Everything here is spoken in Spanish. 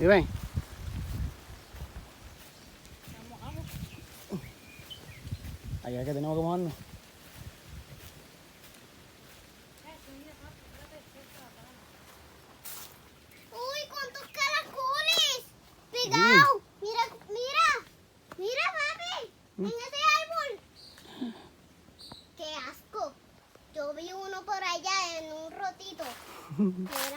ven. Allá es que tenemos que mojarnos. ¡Uy, cuántos caracoles! ¡Pegado! Mira, mira. Mira, papi. En ese árbol. ¡Qué asco! Yo vi uno por allá en un rotito. Me